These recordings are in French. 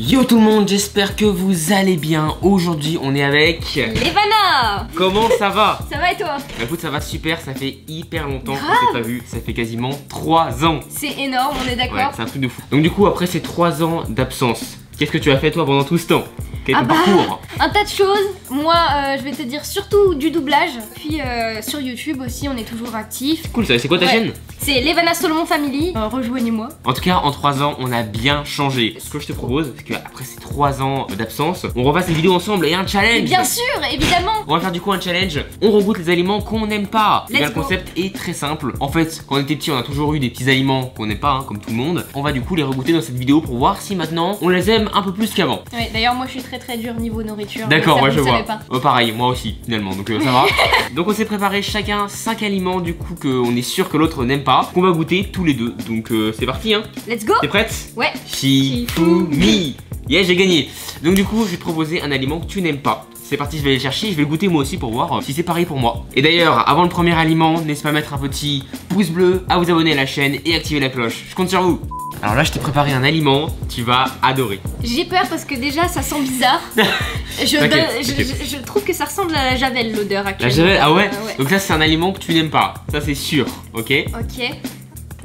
Yo tout le monde, j'espère que vous allez bien. Aujourd'hui on est avec Levana. Comment ça va? Ça va et toi? Bah écoute, ça va super, ça fait hyper longtemps qu'on s'est pas vu. Ça fait quasiment 3 ans. C'est énorme, on est d'accord. Ouais, c'est un truc de fou. Donc du coup après ces 3 ans d'absence, qu'est-ce que tu as fait toi pendant tout ce temps? Quel est ton parcours? Un tas de choses. Moi je vais te dire surtout du doublage. Puis sur YouTube aussi on est toujours actif. Cool, ça, c'est quoi ta chaîne? C'est Levana Solomon Family, rejoignez-moi. En tout cas, en 3 ans, on a bien changé. Ce que je te propose, c'est qu'après ces 3 ans d'absence, on refasse des vidéos ensemble et un challenge. Bien sûr, évidemment. On va faire du coup un challenge. On regoute les aliments qu'on n'aime pas. Let's Le concept est très simple. En fait, quand on était petit, on a toujours eu des petits aliments qu'on n'aime pas, hein, comme tout le monde. On va du coup les regoûter dans cette vidéo pour voir si maintenant on les aime un peu plus qu'avant. Ouais, d'ailleurs, moi je suis très dur niveau nourriture. D'accord, ouais, je vois. Pas. Pareil, moi aussi, finalement, donc ça va. Donc on s'est préparé chacun 5 aliments du coup qu'on est sûr que l'autre n'aime pas, qu'on va goûter tous les deux. Donc c'est parti, hein. Let's go. T'es prête? Ouais. Shifumi. Yeah, j'ai gagné. Donc du coup, je vais te proposer un aliment que tu n'aimes pas. C'est parti, je vais aller le chercher, je vais le goûter moi aussi pour voir si c'est pareil pour moi. Et d'ailleurs, avant le premier aliment, n'hésitez pas à mettre un petit pouce bleu, à vous abonner à la chaîne et activer la cloche. Je compte sur vous. Alors là, je t'ai préparé un aliment, tu vas adorer. J'ai peur parce que déjà, ça sent bizarre. Je trouve que ça ressemble à la javel, l'odeur actuelle. La javel, ah ouais, Donc là, c'est un aliment que tu n'aimes pas, ça c'est sûr, ok? Ok,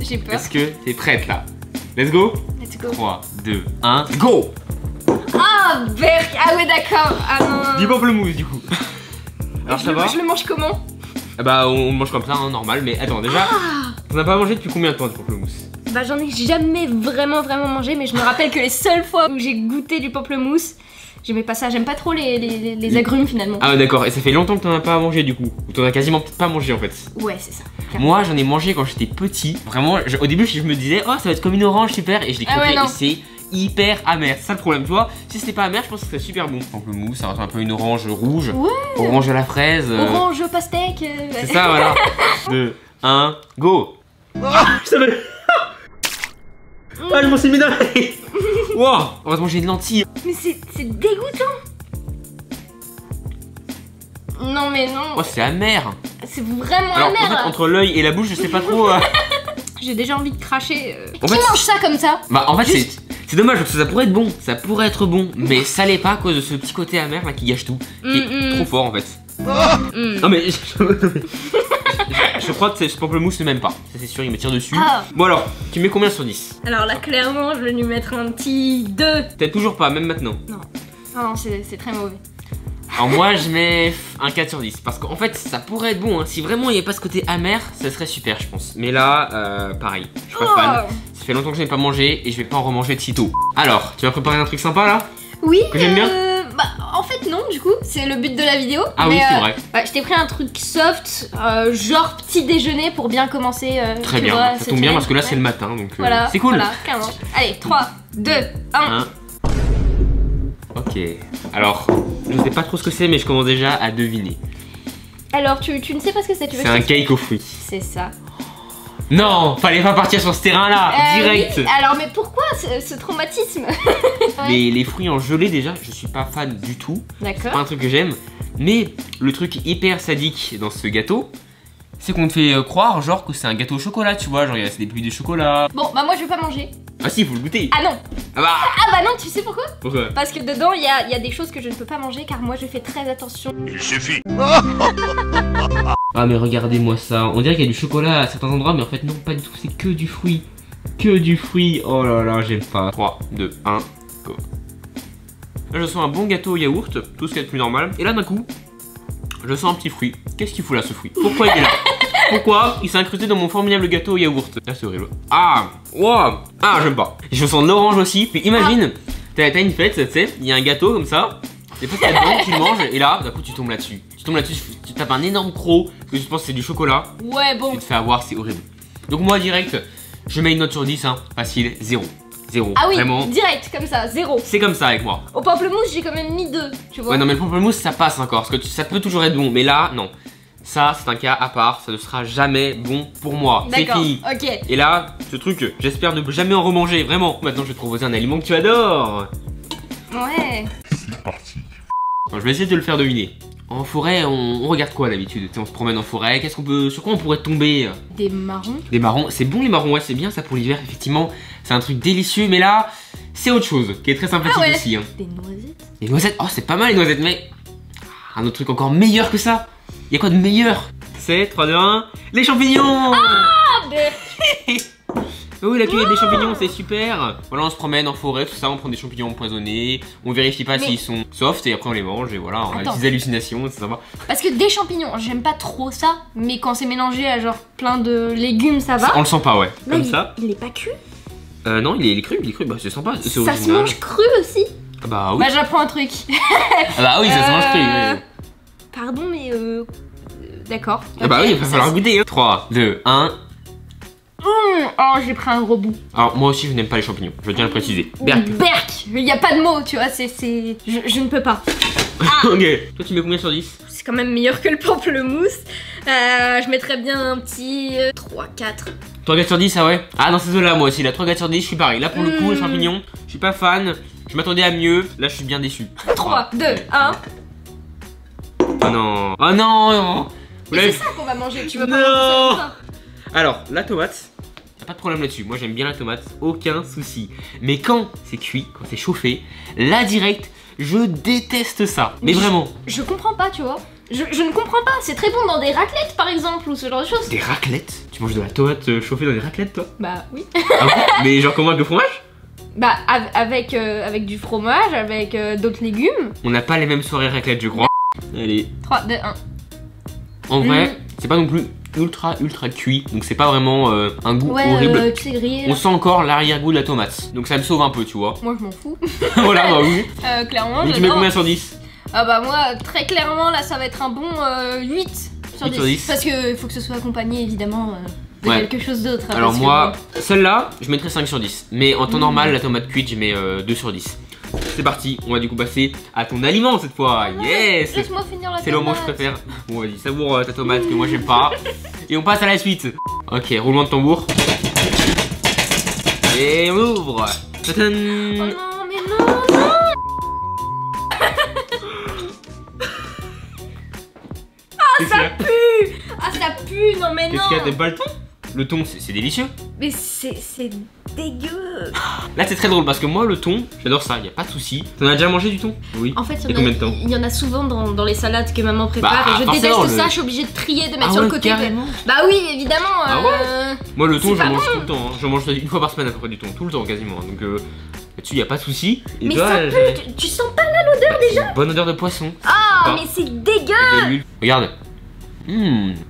j'ai peur. Est-ce que t'es prête là? Let's go. Let's go. 3, 2, 1, go. Ah, berk. Ah ouais, d'accord. Ah non. Du pamplemousse du coup. Alors ça va? Je le mange comment? Bah on mange comme ça, hein, normal, mais attends, déjà, t'en as pas mangé depuis combien de temps du pamplemousse? Bah j'en ai jamais vraiment mangé, mais je me rappelle que les seules fois où j'ai goûté du pamplemousse, j'aimais pas ça, j'aime pas trop les agrumes finalement. Ah d'accord, et ça fait longtemps que t'en as pas mangé du coup? Ou t'en as quasiment pas mangé en fait? Ouais, c'est ça. Moi j'en ai mangé quand j'étais petit. Vraiment, au début je me disais, oh ça va être comme une orange, super, et je l'ai croqué et c'est hyper amer. C'est ça le problème, tu vois? Si c'était pas amer, je pense que ce serait super bon. Pamplemousse, ça ressemble un peu à une orange rouge. Ouais. Orange à la fraise. Orange au pastèque. C'est ça, voilà. 2, 1, go. Ah, je savais. Ah, je m'en suis mis dans les... Wow, on va se manger une lentille. Mais c'est dégoûtant. Non mais non. Oh, c'est amer. C'est vraiment alors, amer. En fait, entre l'œil et la bouche, je sais pas trop. J'ai déjà envie de cracher. En Qui fait, mange ça comme ça? Bah en fait c'est dommage parce que ça pourrait être bon. Ça pourrait être bon, mais ça l'est pas à cause de ce petit côté amer là qui gâche tout. Qui est trop fort en fait. Non mais je crois que ce pamplemousse ne m'aime pas. Ça c'est sûr, il me tire dessus. Bon alors, tu mets combien sur 10? Alors là clairement je vais lui mettre un petit 2. T'aimes toujours pas, même maintenant? Non. Non, c'est très mauvais. Alors moi je mets un 4 sur 10 parce qu'en fait ça pourrait être bon, hein. Si vraiment il n'y avait pas ce côté amer, ça serait super je pense. Mais là, pareil, je suis pas fan. Ça fait longtemps que je n'ai pas mangé et je vais pas en remanger de sitôt. Alors, tu vas préparer un truc sympa là? Oui, que j'aime bien? Bah en fait non du coup, c'est le but de la vidéo. Ah mais, oui c'est vrai. Bah, je t'ai pris un truc soft, genre petit déjeuner pour bien commencer. Très bien, vois, ça tombe bien parce que là c'est le matin donc voilà, c'est cool. Voilà, carrément. Allez, 3, 2, 1. Ok, alors je sais pas trop ce que c'est mais je commence déjà à deviner. Alors tu ne sais pas ce que c'est, tu veux? C'est un cake aux fruits. C'est ça. Non, fallait pas partir sur ce terrain là, direct. Oui. Alors mais pourquoi ce traumatisme? Les fruits en gelée déjà, je suis pas fan du tout. D'accord. C'est pas un truc que j'aime. Mais le truc hyper sadique dans ce gâteau, c'est qu'on te fait croire genre que c'est un gâteau au chocolat, tu vois, genre c'est des pluies de chocolat. Bon bah moi je vais pas manger. Ah si, il faut le goûter. Ah non. Ah bah non, tu sais pourquoi? Pourquoi? Parce que dedans il y a des choses que je ne peux pas manger car moi je fais très attention. Il suffit. Ah mais regardez-moi ça, on dirait qu'il y a du chocolat à certains endroits mais en fait non pas du tout, c'est que du fruit. Que du fruit, oh là là j'aime pas. 3, 2, 1, go. Là je sens un bon gâteau au yaourt, tout ce qu'il y a de plus normal. Et là d'un coup, je sens un petit fruit. Qu'est-ce qu'il fout là ce fruit? Pourquoi il est là? Pourquoi il s'est incrusté dans mon formidable gâteau au yaourt? Là c'est horrible. Ah, wow. Ah j'aime pas. Je sens de l'orange aussi, puis imagine, t'as une fête, tu sais, il y a un gâteau comme ça. Et puis t'as dedans, tu le manges et là, d'un coup tu tombes là-dessus. Tu tapes un énorme croc, parce que tu penses que c'est du chocolat. Ouais bon. Tu te fais avoir, c'est horrible. Donc moi direct, je mets une note sur 10, hein, facile, 0. 0. Ah oui, vraiment. Direct, comme ça, 0. C'est comme ça avec moi. Au pamplemousse, j'ai quand même mis 2, tu vois. Ouais, non, mais le pamplemousse, ça passe encore, parce que ça peut toujours être bon, mais là, non. Ça, c'est un cas à part, ça ne sera jamais bon pour moi. C'est fini. Ok. Et là, ce truc, j'espère ne jamais en remanger, vraiment. Maintenant, je vais te proposer un aliment que tu adores. Ouais. C'est parti. Bon, je vais essayer de te le faire deviner. En forêt, on regarde quoi d'habitude? On se promène en forêt, sur quoi on pourrait tomber? Des marrons. Des marrons, c'est bon les marrons, ouais c'est bien ça pour l'hiver, effectivement. C'est un truc délicieux, mais là, c'est autre chose qui est très sympathique aussi. Hein. Des noisettes. Les noisettes, oh c'est pas mal les noisettes, mais un autre truc encore meilleur que ça. Il y a quoi de meilleur? C'est 3, 2, 1, les champignons. Ah, Oui, la cueillette des champignons, c'est super. Voilà, on se promène en forêt, tout ça, on prend des champignons empoisonnés, on vérifie pas s'ils sont soft et après on les mange et voilà, on a des petites hallucinations, c'est sympa. Parce que des champignons, j'aime pas trop ça, mais quand c'est mélangé à genre plein de légumes, ça va. On le sent pas, ouais. Là, comme ça. Il est pas cuit? Non, il est cru, bah c'est sympa, c'est original. Ça se mange cru aussi? Ah bah oui. Bah j'apprends un truc. Ah bah oui, ça se mange cru. Oui. Pardon, mais d'accord. Ah bah oui, il va falloir goûter. 3, 2, 1. Oh, j'ai pris un gros bout. Alors moi aussi je n'aime pas les champignons, je tiens à le préciser. Berk. Berk. Il n'y a pas de mots, tu vois, je ne peux pas. Ok, toi tu mets combien sur 10? C'est quand même meilleur que le pamplemousse. Je mettrais bien un petit 3, 4. 3 4 sur 10, ah ouais? Ah dans ces eaux-là moi aussi, là 3 4 sur 10, je suis pareil. Là pour le coup, les champignons, je suis pas fan. Je m'attendais à mieux, là je suis bien déçu. 3, 2, 1. Oh non. Oh non. C'est ça qu'on va manger, tu veux pas Non. manger ça? Alors, la tomate, y'a pas de problème là-dessus. Moi j'aime bien la tomate, aucun souci. Mais quand c'est cuit, quand c'est chauffé, là direct, je déteste ça. Mais vraiment. Je comprends pas, tu vois. Je ne comprends pas. C'est très bon dans des raclettes par exemple ou ce genre de choses. Des raclettes? Tu manges de la tomate chauffée dans des raclettes toi? Bah oui. Ah bon? Mais genre comment, avec le fromage? Bah avec du fromage, avec d'autres légumes. On n'a pas les mêmes soirées raclettes je crois. Allez. 3, 2, 1. En vrai, c'est pas non plus ultra cuit, donc c'est pas vraiment un goût horrible. Tu sais, grillé. On sent encore l'arrière-goût de la tomate, donc ça me sauve un peu, tu vois. Moi je m'en fous. Voilà, bah oui. Clairement, Donc tu mets combien sur 10? Ah bah moi, très clairement, là ça va être un bon 8 sur 10. Sur 10. Parce que faut que ce soit accompagné évidemment de quelque chose d'autre. Alors moi, celle-là, je mettrais 5 sur 10. Mais en temps normal, la tomate cuite, je mets 2 sur 10. C'est parti, on va du coup passer à ton aliment cette fois. Yes. Laisse-moi finir la tomate. C'est le moment que je préfère. Bon vas-y, savoure ta tomate que moi j'aime pas. Et on passe à la suite. Ok, roulement de tambour. Et on ouvre. Tadam. Oh non, mais non. Ah ça pue. Ah ça pue, non mais non. Qu'est-ce qu'il y a, t'aimes pas le thon? Le thon c'est délicieux. Mais c'est dégueu. Là c'est très drôle parce que moi le thon, j'adore ça, y a pas de souci. T'en as déjà mangé du thon? Oui. En fait, combien de temps? Il y en a souvent dans les salades que maman prépare et je déteste ça, je suis obligée de trier, de mettre sur le côté. Carrément. Bah oui, évidemment. Ah ouais. Moi le thon, je mange tout le temps. Hein. Je mange une fois par semaine à peu près du thon, tout le temps quasiment. Donc là-dessus y a pas de souci. Et mais toi, ça pue, tu sens pas là l'odeur déjà? Bonne odeur de poisson. Ah, mais c'est dégueu. Regarde.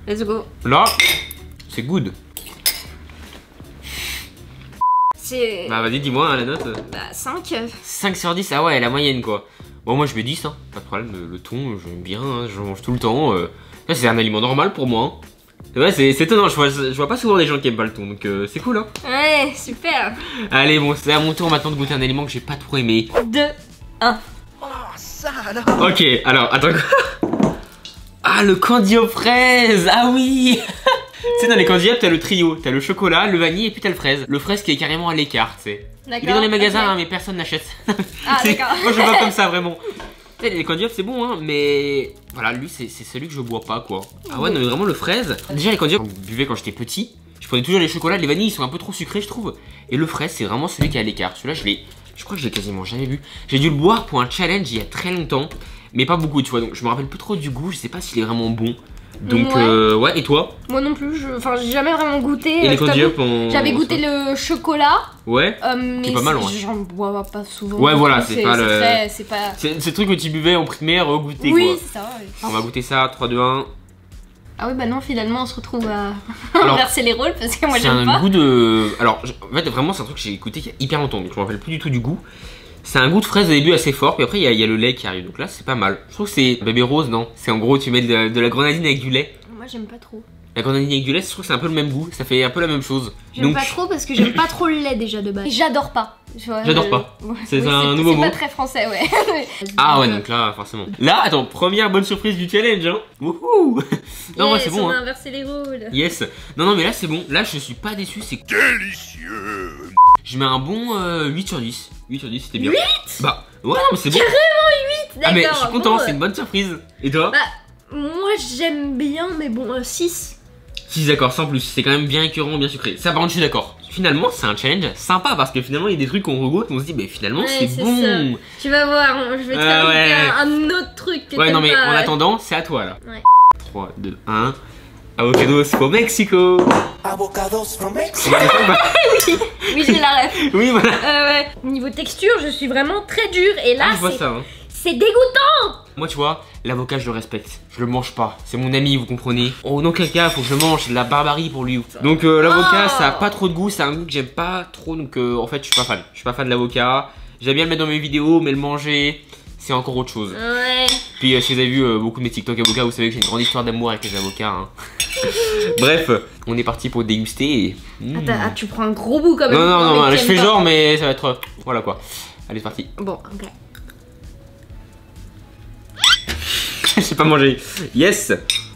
Let's go. Là, c'est good. C'est... Bah vas-y, dis-moi hein, la note. Bah 5. 5 sur 10, ah ouais, la moyenne quoi. Bon moi je mets 10, hein. Pas de problème, le thon j'aime bien, hein. Je mange tout le temps. Là c'est un aliment normal pour moi. Hein. Ouais, c'est étonnant, je vois pas souvent des gens qui aiment pas le thon, donc c'est cool hein. Ouais, super. Allez bon, c'est à mon tour maintenant de goûter un aliment que j'ai pas trop aimé. 2, 1. Oh ça alors. Ok, alors attends. Ah le candy aux fraises, ah oui. Tu sais dans les candy t'as le trio, t'as le chocolat, le vanille et puis t'as le fraise. Le fraise qui est carrément à l'écart, tu sais. Il est dans les magasins hein, mais personne n'achète. Ah d'accord. Moi je le vois comme ça vraiment. Tu sais les candy c'est bon hein, mais voilà lui c'est celui que je bois pas quoi. Ah ouais non mais vraiment le fraise. Déjà les candy je buvais quand j'étais petit. Je prenais toujours les chocolats, les vanilles ils sont un peu trop sucrés je trouve. Et le fraise c'est vraiment celui qui est à l'écart. Celui-là je crois que je l'ai quasiment jamais bu. J'ai dû le boire pour un challenge il y a très longtemps. Mais pas beaucoup tu vois, donc je me rappelle plus trop du goût, je sais pas s'il est vraiment bon. Donc ouais, et toi? Moi non plus, enfin j'ai jamais vraiment goûté. Et les candy up J'avais goûté le chocolat. Ouais, mais pas mal, ouais. J'en bois pas souvent. Ouais voilà, c'est pas le... C'est le truc que tu buvais en primaire au goûter quoi. Oui, c'est ça, ouais. On va goûter ça, 3, 2, 1. Ah oui bah non, finalement on se retrouve à inverser les rôles parce que moi j'aime pas. C'est un goût de... Alors en fait vraiment c'est un truc que j'ai écouté il y a hyper longtemps, donc je me rappelle plus du tout du goût. C'est un goût de fraise au début assez fort, puis après il y a le lait qui arrive, donc là c'est pas mal. Je trouve que c'est bébé rose, non? C'est en gros tu mets de la grenadine avec du lait. Moi j'aime pas trop. La grenadine avec du lait, je trouve que c'est un peu le même goût, ça fait un peu la même chose. J'aime pas trop parce que j'aime pas trop le lait déjà de base. J'adore pas. J'adore pas. C'est un nouveau mot. C'est pas très français, ouais. Ah ouais, donc là, forcément. Là, attends, première bonne surprise du challenge, hein. Wouhou. Non, moi c'est bon, on a hein. inversé les rôles. Yes. Non, mais là c'est bon. Là, je suis pas déçu, c'est Délicieux. Je mets un bon 8 sur 10. 8 sur 10, c'était bien. 8. Bah, ouais, non, mais c'est bon. Carrément 8, d'accord. Ah, mais je suis content, bon, c'est une bonne surprise. Et toi? Bah, moi j'aime bien, mais bon, 6. 6 d'accord, sans plus. C'est quand même bien écœurant, bien sucré. Ça, par contre, je suis d'accord. finalement c'est un challenge sympa parce que finalement il y a des trucs qu'on regoute et on se dit bah finalement Ouais, c'est bon. ça. Tu vas voir, je vais te faire ouais. un autre truc que Ouais non mais pas, en ouais. attendant c'est à toi là. Ouais. 3, 2, 1. Avocados for Mexico. Avocados from Mexico. Oui, j'ai la ref. Oui voilà. Ouais. Niveau texture, je suis vraiment très dure et là Ah, je vois ça. Hein. c'est dégoûtant. Moi tu vois, l'avocat je le respecte. Je le mange pas. C'est mon ami, vous comprenez. Oh non quel cas, faut que je mange. C'est de la barbarie pour lui. Donc l'avocat ça a pas trop de goût. C'est un goût que j'aime pas trop. Donc en fait je suis pas fan. Je suis pas fan de l'avocat. J'aime bien le mettre dans mes vidéos, mais le manger, c'est encore autre chose. Ouais. Puis si vous avez vu beaucoup de mes TikTok avocats, vous savez que j'ai une grande histoire d'amour avec les avocats. Hein. Bref, on est parti pour déguster. Et... Ah, tu prends un gros bout quand même. Non, mais je fais t'aimes pas. genre, mais ça va être. Voilà quoi. Allez, c'est parti. Bon, ok. J'ai pas mangé. Yes!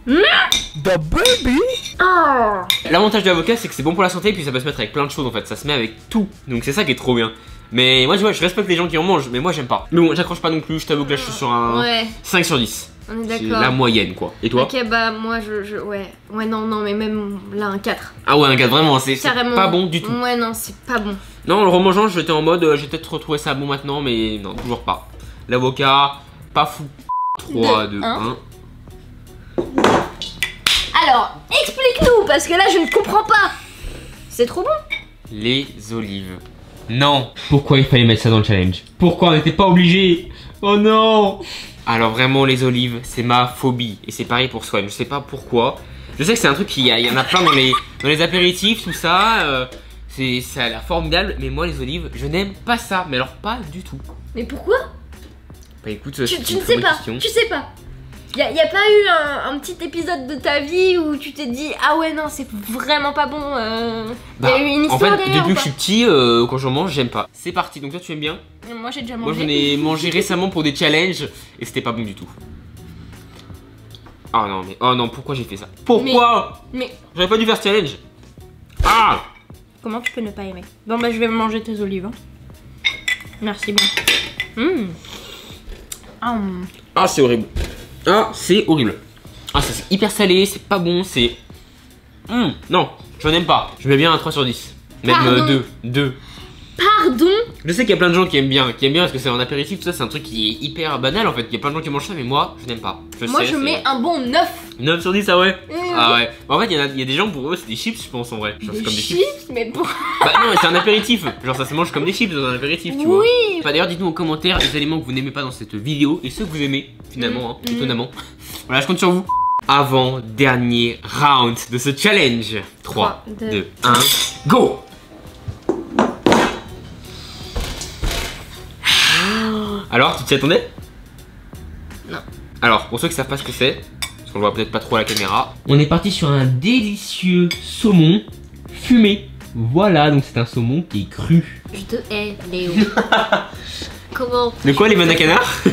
The baby. Oh. L'avantage de l'avocat, c'est que c'est bon pour la santé, puis ça peut se mettre avec plein de choses en fait. Ça se met avec tout. Donc c'est ça qui est trop bien. Mais moi, tu vois, je respecte les gens qui en mangent, mais moi j'aime pas. Mais bon, j'accroche pas non plus. Je t'avoue que là, je suis sur un Ouais, 5 sur 10. on est C'est d'accord. la moyenne quoi. Et toi? Ok, bah moi ouais. Ouais, non, mais même là, un 4. Ah ouais, un gars, vraiment, c'est Carrément. pas bon du tout. Ouais, non, c'est pas bon. Non, en le remangeant, j'étais en mode, j'ai peut-être retrouvé ça bon maintenant, mais non, toujours pas. L'avocat, pas fou. 3, 2, 1. Alors, explique-nous, parce que là, je ne comprends pas. C'est trop bon. Les olives. Non. Pourquoi il fallait mettre ça dans le challenge? Pourquoi on n'était pas obligé? Oh non. Alors vraiment, les olives, c'est ma phobie. Et c'est pareil pour Swan, je sais pas pourquoi. Je sais que c'est un truc il y en a plein dans les apéritifs, tout ça. Ça a l'air formidable, mais moi les olives, je n'aime pas ça. Mais alors pas du tout. Mais pourquoi? Bah écoute, Tu c'est ne une très sais bonne pas, question. tu sais pas. Y a pas eu un petit épisode de ta vie où tu t'es dit ah ouais non c'est vraiment pas bon. Y a eu une en histoire fait, derrière depuis ou que je pas? suis petit, quand j'en mange, j'aime pas. C'est parti, donc toi tu aimes bien? Moi j'ai déjà Moi mangé. j'en ai mangé récemment pour des challenges et c'était pas bon du tout. Oh non mais oh non, pourquoi j'ai fait ça? Pourquoi? Mais J'aurais pas dû faire ce challenge. Ah! comment tu peux ne pas aimer? Bon bah je vais manger tes olives. Hein. Merci bien. Ah c'est horrible. Ah c'est horrible. Ah ça c'est hyper salé, c'est pas bon, c'est... non, je n'aime pas. Je mets bien un 3 sur 10. Même Pardon. 2. Pardon? Je sais qu'il y a plein de gens qui aiment bien parce que c'est en apéritif, tout ça c'est un truc qui est hyper banal en fait. Il y a plein de gens qui mangent ça mais moi je n'aime pas. Moi je mets un bon 9. 9 sur 10 ah ouais. Eh Ah oui. ouais. Bah, en fait il y a des gens pour eux c'est des chips je pense en vrai. Genre, c'est comme des chips. Mais bon. Bah non mais c'est un apéritif. Genre ça se mange comme des chips dans un apéritif tu vois. Oui. Bah, d'ailleurs dites-nous en commentaire les éléments que vous n'aimez pas dans cette vidéo et ceux que vous aimez finalement hein, étonnamment. Voilà je compte sur vous. Avant dernier round de ce challenge. 3, 2, 1, go. Alors, tu t'y attendais? Non. Alors, pour ceux qui savent pas ce que c'est, parce qu'on le voit peut-être pas trop à la caméra, on est parti sur un délicieux saumon fumé. Voilà, donc c'est un saumon qui est cru. Je te hais, Léo. Comment? De quoi les manacanards?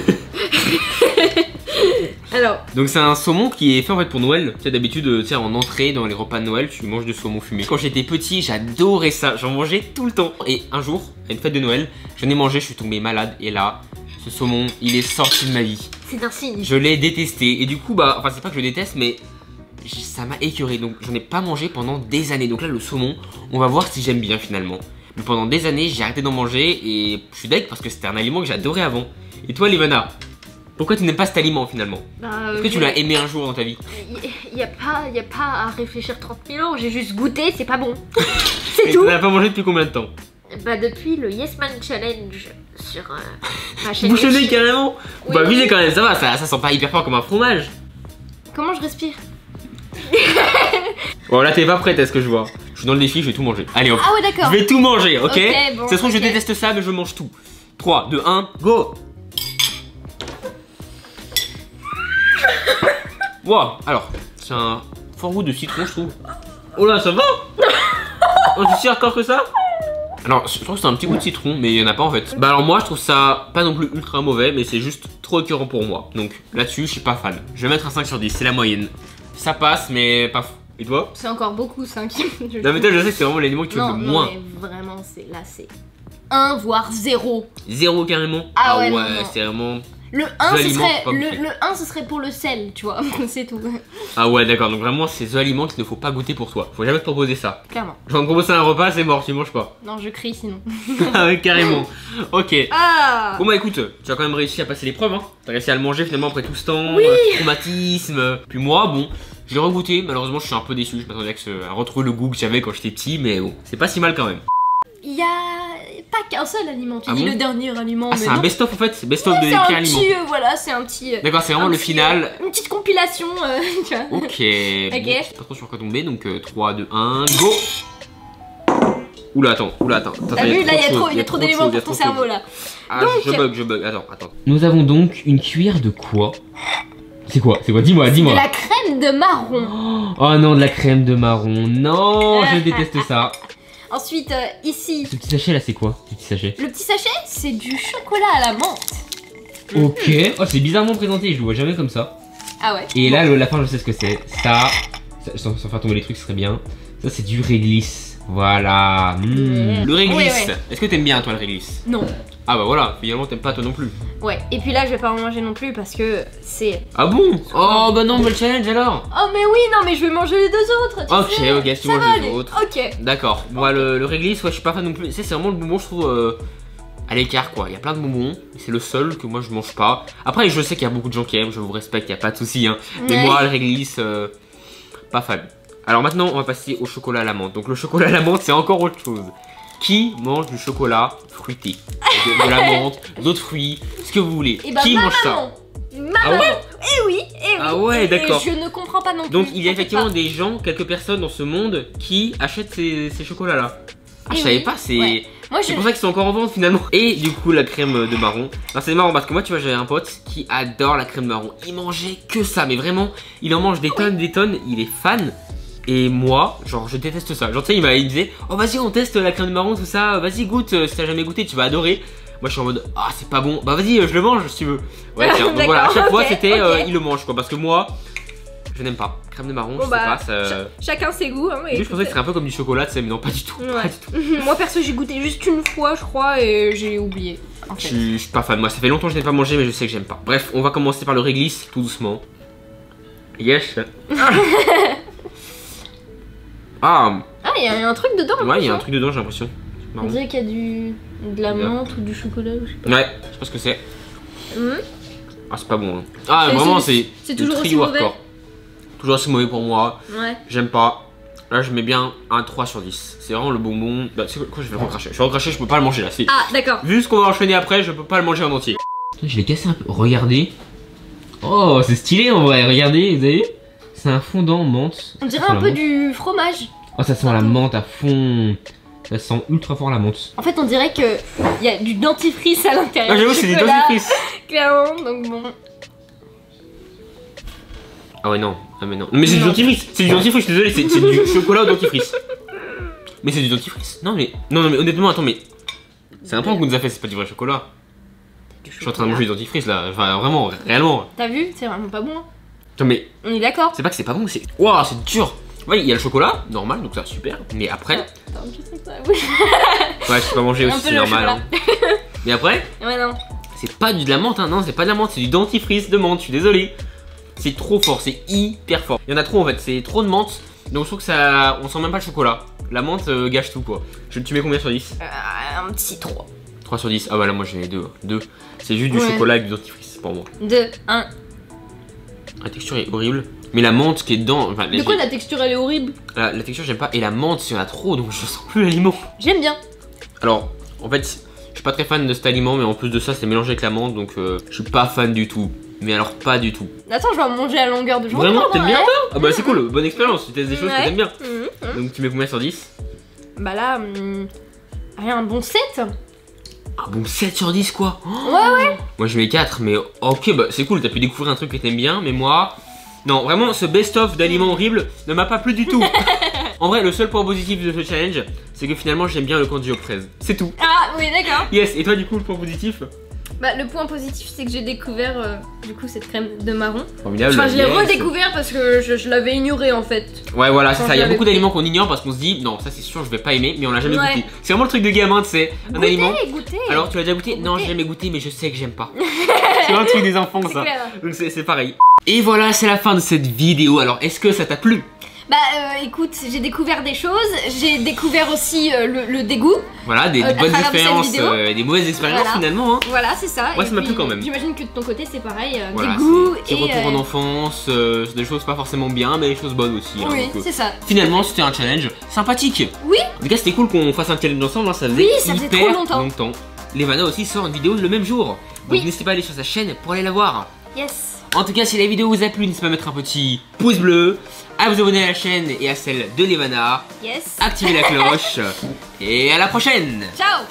Alors. Donc c'est un saumon qui est fait en fait pour Noël. Tu sais d'habitude, tu sais en entrée dans les repas de Noël, tu manges du saumon fumé. Quand j'étais petit, j'adorais ça. J'en mangeais tout le temps. Et un jour, à une fête de Noël, j'en ai mangé, je suis tombé malade. Et là, ce saumon, il est sorti de ma vie. C'est un signe. Je l'ai détesté. Et du coup, bah, enfin c'est pas que je le déteste, mais ça m'a écœuré. Donc j'en ai pas mangé pendant des années. Donc là, le saumon, on va voir si j'aime bien finalement. Mais pendant des années, j'ai arrêté d'en manger et je suis deg parce que c'était un aliment que j'adorais avant. Et toi, Livana? Pourquoi tu n'aimes pas cet aliment finalement? Est-ce que tu l'as aimé un jour dans ta vie? Y a pas à réfléchir 30 000 ans, j'ai juste goûté, c'est pas bon. C'est Et tout. tu l'as pas mangé depuis combien de temps? Bah depuis le Yes Man Challenge sur ma chaîne Bouche le nez YouTube. carrément. Oui. Bah visez quand même, ça va, ça sent pas hyper fort comme un fromage. Comment je respire? Bon là t'es pas prête à ce que je vois. Je suis dans le défi, je vais tout manger. Allez hop. Ah ouais d'accord. Je vais tout manger, ok, Ok, bon, ça se trouve je ok. déteste ça mais je mange tout. 3, 2, 1, go. Wow, alors, c'est un fort goût de citron je trouve. Oh là ça va. Oh c'est si hardcore que ça. Alors je trouve que c'est un petit goût de citron mais il y en a pas en fait. Bah alors moi je trouve ça pas non plus ultra mauvais mais c'est juste trop écœurant pour moi. Donc là-dessus je suis pas fan. Je vais mettre un 5 sur 10, c'est la moyenne. Ça passe mais pas fou. Et toi? C'est encore beaucoup 5. Non mais toi je sais que c'est vraiment l'aliment que tu veux le moins. Non mais vraiment c'est là c'est 1 voire 0. 0 carrément. Ah ouais, non, non. c'est vraiment... Le 1, ce aliments, serait, pas goûter. le 1, ce serait pour le sel, tu vois, c'est tout. Ah ouais, d'accord, donc vraiment, c'est The aliments qu'il ne faut pas goûter pour toi. Faut jamais te proposer ça. Clairement. Je vais te proposer un repas, c'est mort, tu manges pas. Non, je crie sinon. Ah ouais, carrément. Ok. Ah. Bon bah écoute, tu as quand même réussi à passer l'épreuve, hein. T'as réussi à le manger finalement après tout ce temps, Oui. traumatisme. Puis moi, bon, je l'ai regoûté, malheureusement je suis un peu déçu, je m'attendais à retrouver le goût que j'avais quand j'étais petit, mais bon, c'est pas si mal quand même. Il y a pas qu'un seul aliment, tu Ah dis bon le dernier aliment, Ah mais c'est un non. best-of en fait, c'est best-of Ouais, des c'est un pires aliments. petit, voilà, c'est un petit... D'accord, c'est vraiment un le petit, final. une petite compilation, tu vois. Ok, bon, je sais pas trop sur quoi tomber, donc 3, 2, 1, go. Oula, attends. T'as vu, là, il y a trop d'éléments pour ton cerveau, là. Ah, Donc- je bug, attends. Nous avons donc une cuillère de quoi? C'est quoi? Dis-moi. De la crème de marron. Oh non, de la crème de marron. Non, je déteste ça. Ensuite, ici, Ce petit sachet là, c'est quoi? Ce petit sachet. le petit sachet, c'est du chocolat à la menthe. Ok. Oh, c'est bizarrement présenté, je le vois jamais comme ça. Ah ouais. Et là, la fin, je sais ce que c'est. Ça, sans faire tomber les trucs, ce serait bien. Ça, c'est du réglisse. Voilà. Ouais. Le réglisse. Ouais. Est-ce que t'aimes bien, toi, le réglisse? Non. Ah bah voilà, finalement, t'aimes pas toi non plus. Ouais, et puis là, je vais pas en manger non plus parce que c'est... Ah bon? Oh bah non, le challenge alors. Oh mais oui, non, mais je vais manger les deux autres, tu Ok, sais. ok, si tu Ça manges va les aller. autres. Ok. D'accord. Moi, le réglisse, ouais, je suis pas fan non plus. C'est vraiment le bonbon, je trouve, à l'écart, quoi. Il y a plein de bonbons, c'est le seul que moi je mange pas. Après, je sais qu'il y a beaucoup de gens qui aiment, je vous respecte, y a pas de souci, hein. Mais Ouais. moi, le réglisse, pas fan. Alors maintenant, on va passer au chocolat à la menthe. Donc le chocolat à la menthe, c'est encore autre chose. Qui mange du chocolat fruité? De la menthe, d'autres fruits, ce que vous voulez. Et bah Qui ma mange ça? maman. Ah ouais? Eh oui, eh oui. Ah ouais, Et d'accord. je ne comprends pas non plus. Donc il y a t'inquiète effectivement pas. des gens, quelques personnes dans ce monde qui achètent ces chocolats-là. Ah, Eh je savais oui, pas, c'est... ouais. Moi, je... C'est pour ça qu'ils sont encore en vente finalement. Et du coup la crème de marron. Alors c'est marrant parce que moi tu vois j'avais un pote qui adore la crème de marron. Il mangeait que ça, mais vraiment il en mange des tonnes, il est fan. Et moi, genre je déteste ça. Genre tu sais il disait oh vas-y on teste la crème de marron tout ça, vas-y goûte, si t'as jamais goûté tu vas adorer. Moi je suis en mode ah c'est pas bon, bah vas-y je le mange si tu veux. Ouais tiens, donc voilà à chaque fois ok, c'était ok. il le mange quoi. Parce que moi je n'aime pas. Crème de marron, Bon, je bah, sais pas, ça... Chacun ses goûts. Hein, Lui, je pensais que ce serait un peu comme du chocolat, tu sais, mais non, pas du tout. Ouais. Pas du tout. Moi perso j'ai goûté juste une fois je crois et j'ai oublié en fait. Je suis pas fan, moi ça fait longtemps que je n'ai pas mangé, mais je sais que j'aime pas. Bref, on va commencer par le réglisse, tout doucement. Yes. Ah, Ah il y a un truc dedans. en ouais, plus, il y a un hein. truc dedans, j'ai l'impression. On dirait qu'il y a de la menthe ou du chocolat ou je sais pas. Ouais, je sais pas ce que c'est. Hum. Ah, c'est pas bon. Hein. Ah, Et vraiment, c'est c'est toujours du aussi trio mauvais. hardcore. Toujours assez mauvais pour moi. Ouais. J'aime pas. Là, je mets bien un 3 sur 10. C'est vraiment le bonbon. Bah, tu sais quoi, je vais le recracher. Je vais le recracher, je peux pas le manger là. Ah d'accord. Vu ce qu'on va enchaîner après, je peux pas le manger en entier. Je l'ai cassé un peu. Regardez. Oh, c'est stylé en vrai. Regardez, vous avez vu? C'est un fondant menthe. On dirait Ça sent un la peu menthe. du fromage. Oh, ça sent la menthe à fond. Ça sent ultra fort la menthe. En fait on dirait que il y a du dentifrice à l'intérieur. Ah, j'avoue, du c'est des chocolat, dentifrices. Clairement donc bon. Ah ouais, non. Ah, mais non. Mais c'est du Non. dentifrice. C'est du dentifrice, je suis désolé. C'est du chocolat au dentifrice. Mais c'est du dentifrice. Non, mais. Non, mais honnêtement, attends, mais. C'est un point qu'on nous a fait, c'est pas du vrai chocolat. Je suis en train de manger du dentifrice là. Enfin, vraiment, réellement. T'as vu? C'est vraiment pas bon. Hein. Non, mais. On est d'accord? C'est pas que c'est pas bon, c'est. Waouh, c'est dur. Ouais, il y a le chocolat, normal, donc ça, super. Mais après. Attends, je sais que ça. Oui. Ouais, je peux pas manger Un aussi, peu c'est le normal. Hein. Mais après, Ouais non. c'est pas de la menthe, hein. Non, c'est pas de la menthe, c'est du dentifrice de menthe, je suis désolé. C'est trop fort, c'est hyper fort. Il y en a trop en fait, c'est trop de menthe. Donc je trouve que ça. On sent même pas le chocolat. La menthe gâche tout quoi. Tu mets combien sur 10? Un petit 3. 3 sur 10. Ah bah là, moi j'ai 2. 2. C'est juste du Ouais. chocolat avec du dentifrice pour moi. 2, 1. La texture est horrible. Mais la menthe qui est dedans. Enfin, De quoi la texture elle est horrible? la texture, j'aime pas. Et la menthe, il y en a trop donc je sens plus l'aliment. J'aime bien. Alors, en fait, je suis pas très fan de cet aliment, mais en plus de ça, c'est mélangé avec la menthe donc je suis pas fan du tout. Mais alors, pas du tout. Attends, je vais en manger à longueur de journée. Vraiment, en t'aimes vrai. bien toi? Ah bah c'est cool, bonne expérience. Tu testes des choses que Ouais. t'aimes bien. Mhm. Donc tu mets combien sur 10? Bah là, allez, un bon 7. Ah bon, 7 sur 10 quoi. Oh, Ouais, ouais. moi je mets 4, mais ok, bah c'est cool, t'as pu découvrir un truc que t'aimes bien, mais moi. Non, vraiment, ce best-of d'aliments horribles ne m'a pas plu du tout. En vrai, le seul point positif de ce challenge, c'est que finalement j'aime bien le candy aux fraises. C'est tout. Ah, oui, d'accord. Yes, et toi du coup, le point positif? Bah, le point positif, c'est que j'ai découvert du coup cette crème de marron. Formidable. Enfin, je l'ai yes. redécouvert parce que je l'avais ignoré en fait. Ouais, voilà, c'est Quand ça. Il y a je l'avais beaucoup pris. d'aliments qu'on ignore parce qu'on se dit, non, ça c'est sûr, je vais pas aimer, mais on l'a jamais Ouais. goûté. C'est vraiment le truc de gamin, tu sais. Un aliment. Goûtez. Alors, tu l'as déjà goûté? Non, Goûter. j'ai jamais goûté, mais je sais que j'aime pas. C'est un truc des enfants, C'est ça. clair. Donc, c'est pareil. Et voilà, c'est la fin de cette vidéo. Alors, est-ce que ça t'a plu? Bah écoute, j'ai découvert des choses, j'ai découvert aussi le dégoût. Voilà, des À bonnes travers cette expériences, vidéo. Des mauvaises expériences Voilà. finalement. Hein. Voilà, c'est ça. Moi, Et ça m'a puis, plu quand même. J'imagine que de ton côté c'est pareil, Voilà, dégoût c'est et retour en enfance, c'est des choses pas forcément bien, mais des choses bonnes aussi. Hein, oui, donc, c'est ça. finalement, c'était un challenge sympathique. Oui. En tout cas, c'était cool qu'on fasse un challenge ensemble, hein, ça faisait Oui, ça faisait hyper trop longtemps. Levana aussi sort une vidéo le même jour. Donc Oui. n'hésitez pas à aller sur sa chaîne pour aller la voir. Yes. En tout cas, si la vidéo vous a plu, n'hésitez pas à mettre un petit pouce bleu, à vous abonner à la chaîne et à celle de Levana, Yes. activer la cloche, et à la prochaine. Ciao.